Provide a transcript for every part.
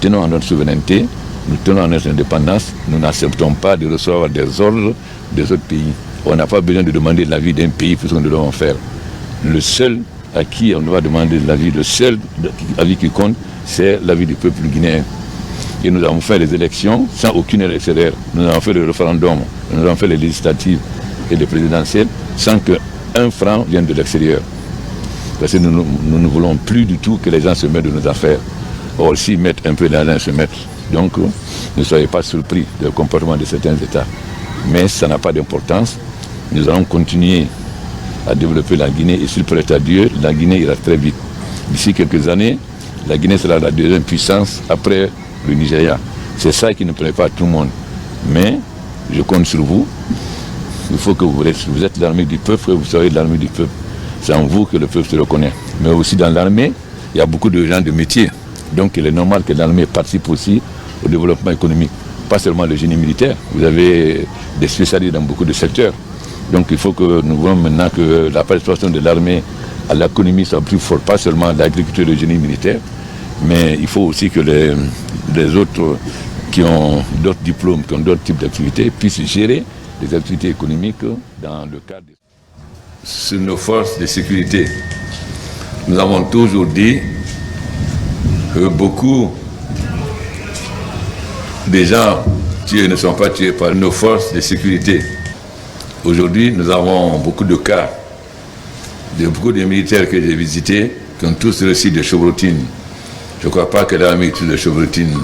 tenons à notre souveraineté, nous tenons à notre indépendance, nous n'acceptons pas de recevoir des ordres des autres pays. On n'a pas besoin de demander l'avis d'un pays pour ce que nous devons faire. Le seul à qui on doit demander l'avis, le seul avis qui compte, c'est l'avis du peuple guinéen. Et nous avons fait les élections sans aucune aide extérieure. Nous avons fait le référendum, nous avons fait les législatives et les présidentielles sans qu'un franc vienne de l'extérieur. Parce que nous ne voulons plus du tout que les gens se mettent de nos affaires. Or, s'ils mettent un peu d'argent, ils se mettent. Donc, ne soyez pas surpris du comportement de certains États. Mais ça n'a pas d'importance. Nous allons continuer à développer la Guinée et s'il plaît à Dieu, la Guinée ira très vite. D'ici quelques années, la Guinée sera la deuxième puissance après le Nigeria. C'est ça qui ne plaît pas à tout le monde. Mais je compte sur vous. Il faut que vous êtes l'armée du peuple, que vous soyez l'armée du peuple. C'est en vous que le peuple se reconnaît. Mais aussi dans l'armée, il y a beaucoup de gens de métier. Donc il est normal que l'armée participe aussi au développement économique. Pas seulement le génie militaire. Vous avez des spécialistes dans beaucoup de secteurs. Donc il faut que nous voyons maintenant que la participation de l'armée à l'économie soit plus forte. Pas seulement l'agriculture et le génie militaire. Mais il faut aussi que les autres qui ont d'autres diplômes, qui ont d'autres types d'activités, puissent gérer les activités économiques dans le cadre sur nos forces de sécurité. Nous avons toujours dit que beaucoup de gens tués ne sont pas tués par nos forces de sécurité. Aujourd'hui, nous avons beaucoup de cas de beaucoup de militaires que j'ai visités qui ont tous reçu des chevrotines. Je ne crois pas que l'armée utilise des chevrotines.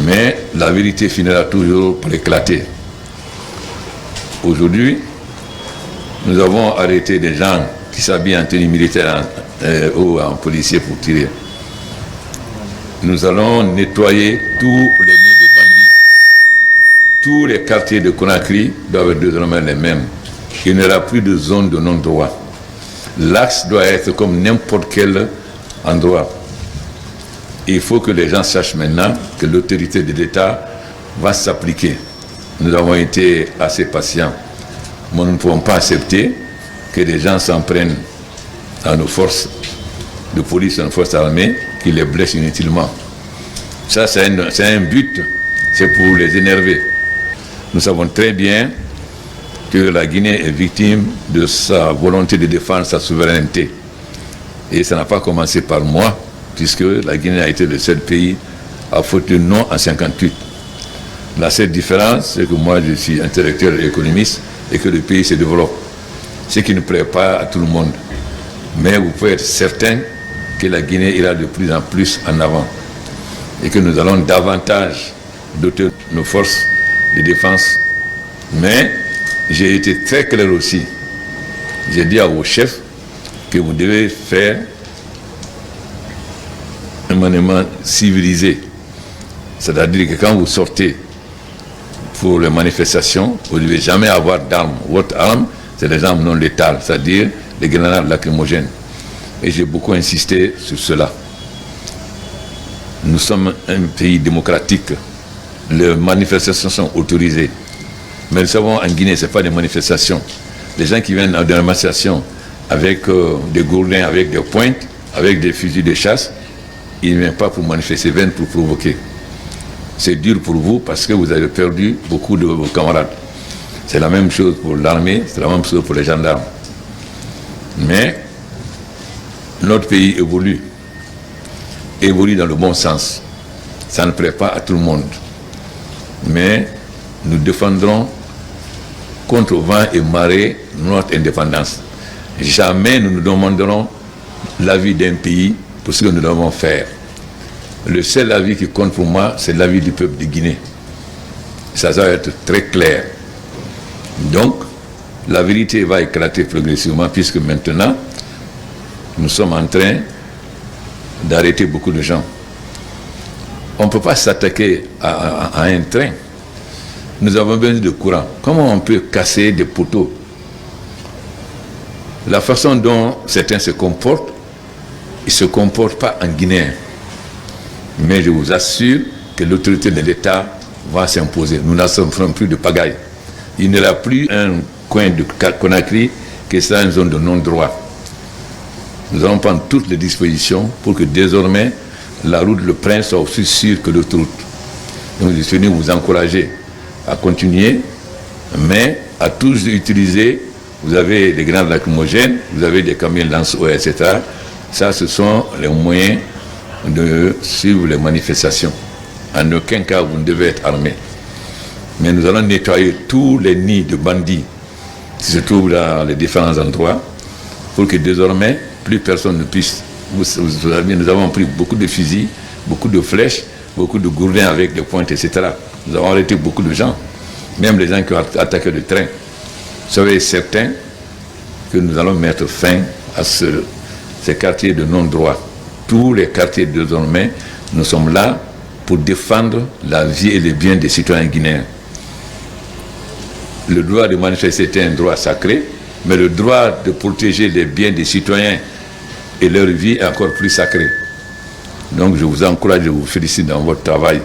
Mais la vérité finira toujours par éclater. Aujourd'hui, nous avons arrêté des gens qui s'habillent en tenue militaire ou en policier pour tirer. Nous allons nettoyer tous les nids de bandits. Tous les quartiers de Conakry doivent être désormais les mêmes. Il n'y aura plus de zone de non-droit. L'axe doit être comme n'importe quel endroit. Il faut que les gens sachent maintenant que l'autorité de l'État va s'appliquer. Nous avons été assez patients. Mais nous ne pouvons pas accepter que des gens s'en prennent à nos forces de police, à nos forces armées, qui les blessent inutilement. Ça, c'est un but, c'est pour les énerver. Nous savons très bien que la Guinée est victime de sa volonté de défendre sa souveraineté. Et ça n'a pas commencé par moi, puisque la Guinée a été le seul pays à voter non en 1958. La seule différence, c'est que moi, je suis intellectuel et économiste et que le pays se développe. Ce qui ne plaît pas à tout le monde. Mais vous pouvez être certain que la Guinée ira de plus en plus en avant et que nous allons davantage doter nos forces de défense. Mais j'ai été très clair aussi. J'ai dit à vos chefs que vous devez faire un maniement civilisé. C'est-à-dire que quand vous sortez pour les manifestations, vous ne devez jamais avoir d'armes. Votre arme, c'est les armes non létales, c'est-à-dire les grenades lacrymogènes. Et j'ai beaucoup insisté sur cela. Nous sommes un pays démocratique. Les manifestations sont autorisées. Mais nous savons, en Guinée, ce n'est pas des manifestations. Les gens qui viennent à des manifestations avec des gourdins, avec des pointes, avec des fusils de chasse, ils ne viennent pas pour manifester, ils viennent pour provoquer. C'est dur pour vous parce que vous avez perdu beaucoup de vos camarades. C'est la même chose pour l'armée, c'est la même chose pour les gendarmes. Mais notre pays évolue dans le bon sens. Ça ne plaît pas à tout le monde. Mais nous défendrons contre vent et marée notre indépendance. Jamais nous nous demanderons l'avis d'un pays pour ce que nous devons faire. Le seul avis qui compte pour moi, c'est l'avis du peuple de Guinée. Ça doit être très clair. Donc, la vérité va éclater progressivement puisque maintenant, nous sommes en train d'arrêter beaucoup de gens. On ne peut pas s'attaquer à un train. Nous avons besoin de courant. Comment on peut casser des poteaux? La façon dont certains se comportent, ils ne se comportent pas en Guinée. Mais je vous assure que l'autorité de l'État va s'imposer. Nous n'accepterons plus de pagaille. Il n'y aura plus un coin de Conakry qui sera une zone de non-droit. Nous allons prendre toutes les dispositions pour que désormais la route Le Prince soit aussi sûre que l'autoroute. Donc je suis venu vous encourager à continuer, mais à tous utiliser. Vous avez des grenades lacrymogènes, vous avez des camions lance-eau, etc. Ça, ce sont les moyens de suivre les manifestations. En aucun cas, vous ne devez être armé. Mais nous allons nettoyer tous les nids de bandits qui se trouvent dans les différents endroits pour que désormais, plus personne ne puisse. Nous avons pris beaucoup de fusils, beaucoup de flèches, beaucoup de gourdins avec des pointes, etc. Nous avons arrêté beaucoup de gens, même les gens qui ont attaqué le train. Soyez certains que nous allons mettre fin à ces quartiers de non-droit. Tous les quartiers désormais, nous sommes là pour défendre la vie et les biens des citoyens guinéens. Le droit de manifester est un droit sacré, mais le droit de protéger les biens des citoyens et leur vie est encore plus sacré. Donc je vous encourage, je vous félicite dans votre travail.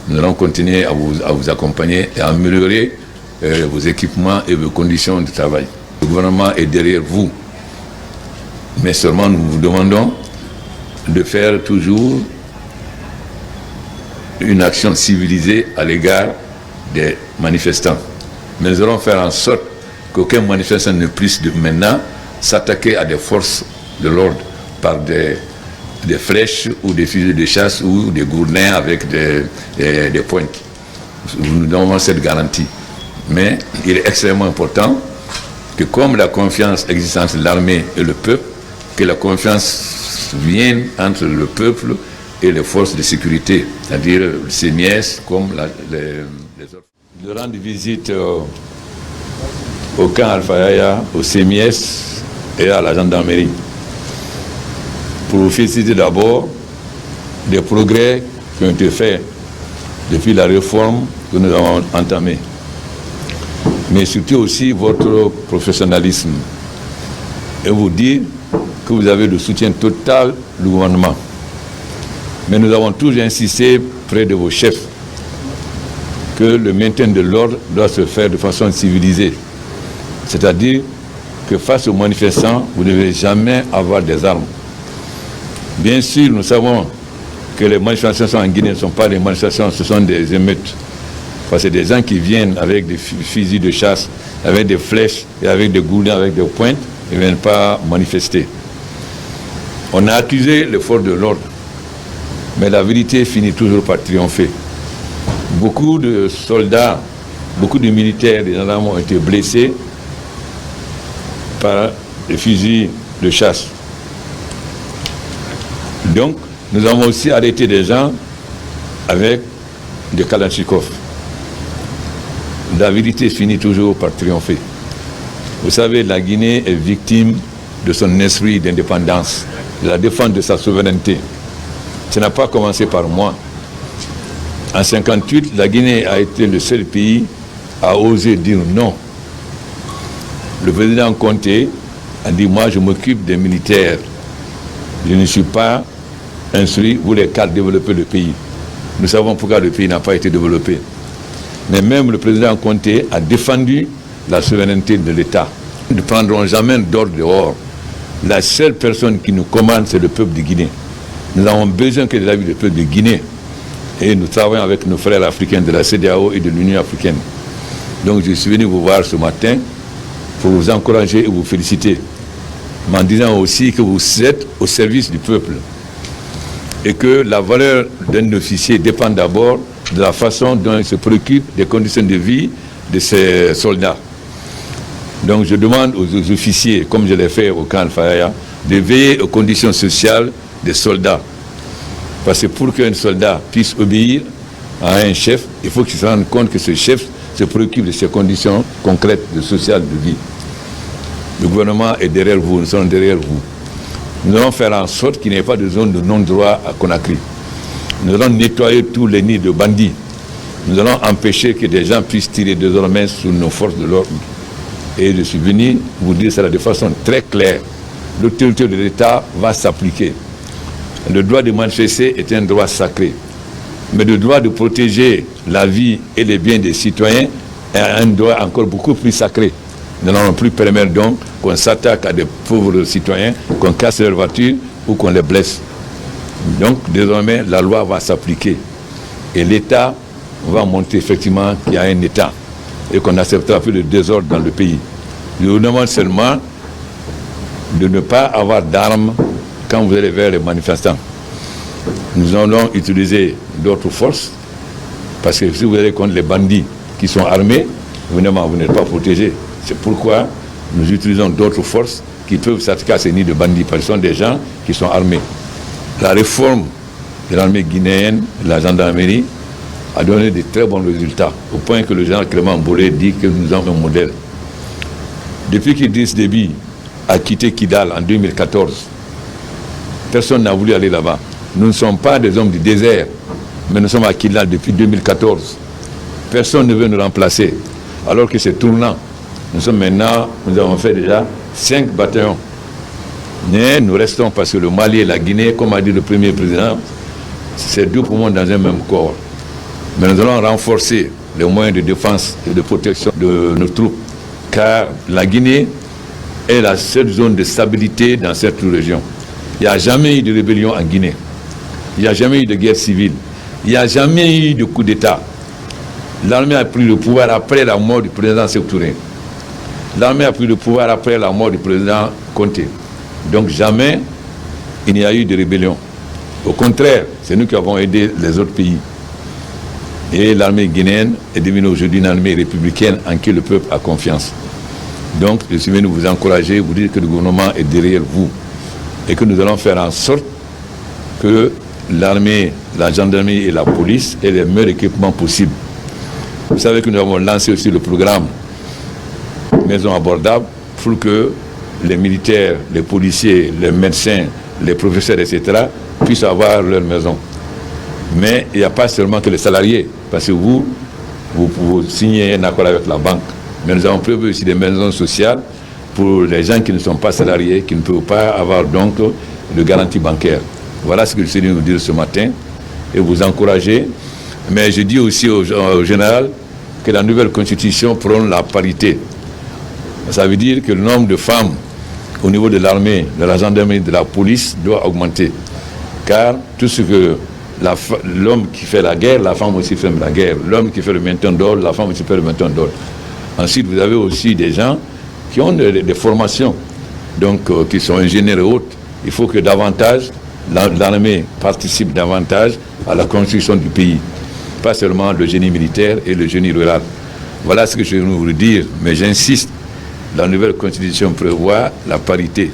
Nous allons continuer à vous accompagner et à améliorer vos équipements et vos conditions de travail. Le gouvernement est derrière vous, mais seulement nous vous demandons de faire toujours une action civilisée à l'égard des manifestants. Mais nous allons faire en sorte qu'aucun manifestant ne puisse maintenant s'attaquer à des forces de l'ordre par des flèches ou des fusils de chasse ou des gourdins avec des pointes. Nous donnons cette garantie. Mais il est extrêmement important que comme la confiance existe entre l'armée et le peuple, que la confiance vienne entre le peuple et les forces de sécurité, c'est-à-dire le CNIS comme les autres. De rendre visite au camp Alpha Yaya, au CNIS et à la gendarmerie pour vous féliciter d'abord des progrès qui ont été faits depuis la réforme que nous avons entamée, mais surtout aussi votre professionnalisme et vous dire que vous avez le soutien total du gouvernement. Mais nous avons toujours insisté près de vos chefs que le maintien de l'ordre doit se faire de façon civilisée. C'est-à-dire que face aux manifestants, vous ne devez jamais avoir des armes. Bien sûr, nous savons que les manifestations en Guinée ne sont pas des manifestations, ce sont des émeutes. Parce que des gens qui viennent avec des fusils de chasse, avec des flèches et avec des gourdins, avec des pointes, ils ne viennent pas manifester. On a accusé les forces de l'ordre, mais la vérité finit toujours par triompher. Beaucoup de soldats, beaucoup de militaires, des gendarmes ont été blessés par des fusils de chasse. Donc, nous avons aussi arrêté des gens avec des Kalachnikov. La vérité finit toujours par triompher. Vous savez, la Guinée est victime de son esprit d'indépendance, de la défense de sa souveraineté. Ça n'a pas commencé par moi. En 1958, la Guinée a été le seul pays à oser dire non. Le président Conté a dit, moi je m'occupe des militaires. Je ne suis pas instruit, vous les quatre, développer le pays. Nous savons pourquoi le pays n'a pas été développé. Mais même le président Conté a défendu la souveraineté de l'État. Nous ne prendrons jamais d'ordre dehors. La seule personne qui nous commande, c'est le peuple de Guinée. Nous avons besoin que de la vie du peuple de Guinée. Et nous travaillons avec nos frères africains de la CEDEAO et de l'Union africaine. Donc je suis venu vous voir ce matin pour vous encourager et vous féliciter, mais en disant aussi que vous êtes au service du peuple et que la valeur d'un officier dépend d'abord de la façon dont il se préoccupe des conditions de vie de ses soldats. Donc je demande aux officiers, comme je l'ai fait au camp Alpha Yaya, de veiller aux conditions sociales des soldats. Parce que pour qu'un soldat puisse obéir à un chef, il faut qu'il se rende compte que ce chef se préoccupe de ses conditions concrètes de sociales de vie. Le gouvernement est derrière vous, nous sommes derrière vous. Nous allons faire en sorte qu'il n'y ait pas de zone de non-droit à Conakry. Nous allons nettoyer tous les nids de bandits. Nous allons empêcher que des gens puissent tirer désormais sur nos forces de l'ordre. Et je suis venu vous dire cela de façon très claire. L'autorité de l'État va s'appliquer. Le droit de manifester est un droit sacré. Mais le droit de protéger la vie et les biens des citoyens est un droit encore beaucoup plus sacré. Nous n'allons plus permettre donc qu'on s'attaque à des pauvres citoyens, qu'on casse leurs voitures ou qu'on les blesse. Donc désormais, la loi va s'appliquer et l'État va montrer effectivement qu'il y a un État et qu'on n'acceptera plus de désordre dans le pays. Je vous demande seulement de ne pas avoir d'armes quand vous allez vers les manifestants. Nous allons utiliser d'autres forces, parce que si vous allez contre les bandits qui sont armés, évidemment, vous n'êtes pas protégés. C'est pourquoi nous utilisons d'autres forces qui peuvent s'attaquer à ces nids de bandits, parce que ce sont des gens qui sont armés. La réforme de l'armée guinéenne, la gendarmerie, a donné de très bons résultats, au point que le général Clément Bolé dit que nous avons un modèle. Depuis qu'Idriss Déby a quitté Kidal en 2014, personne n'a voulu aller là-bas. Nous ne sommes pas des hommes du désert, mais nous sommes à Kidal depuis 2014. Personne ne veut nous remplacer, alors que c'est tournant. Nous sommes maintenant, nous avons fait déjà 5 bataillons. Mais nous restons parce que le Mali et la Guinée, comme a dit le premier président, c'est 2 poumons dans un même corps. Mais nous allons renforcer les moyens de défense et de protection de nos troupes, car la Guinée est la seule zone de stabilité dans cette région. Il n'y a jamais eu de rébellion en Guinée. Il n'y a jamais eu de guerre civile. Il n'y a jamais eu de coup d'État. L'armée a pris le pouvoir après la mort du président Sékou Touré. L'armée a pris le pouvoir après la mort du président Conté. Donc jamais il n'y a eu de rébellion. Au contraire, c'est nous qui avons aidé les autres pays. Et l'armée guinéenne est devenue aujourd'hui une armée républicaine en qui le peuple a confiance. Donc, je suis venu vous encourager, vous dire que le gouvernement est derrière vous et que nous allons faire en sorte que l'armée, la gendarmerie et la police aient les meilleurs équipements possibles. Vous savez que nous avons lancé aussi le programme Maison abordable pour que les militaires, les policiers, les médecins, les professeurs, etc. puissent avoir leur maison. Mais il n'y a pas seulement que les salariés, parce que vous signez un accord avec la banque. Mais nous avons prévu aussi des maisons sociales pour les gens qui ne sont pas salariés, qui ne peuvent pas avoir donc de garantie bancaire. Voilà ce que je suis venu vous dire ce matin et vous encourager. Mais je dis aussi au général que la nouvelle constitution prône la parité. Ça veut dire que le nombre de femmes au niveau de l'armée, de la gendarmerie, de la police doit augmenter. Car tout ce que l'homme qui fait la guerre, la femme aussi fait la guerre. L'homme qui fait le maintien d'ordre, la femme aussi fait le maintien d'ordre. Ensuite, vous avez aussi des gens qui ont des formations, donc qui sont ingénieurs et autres. Il faut que davantage, l'armée participe davantage à la construction du pays. Pas seulement le génie militaire et le génie rural. Voilà ce que je veux vous dire, mais j'insiste, la nouvelle constitution prévoit la parité.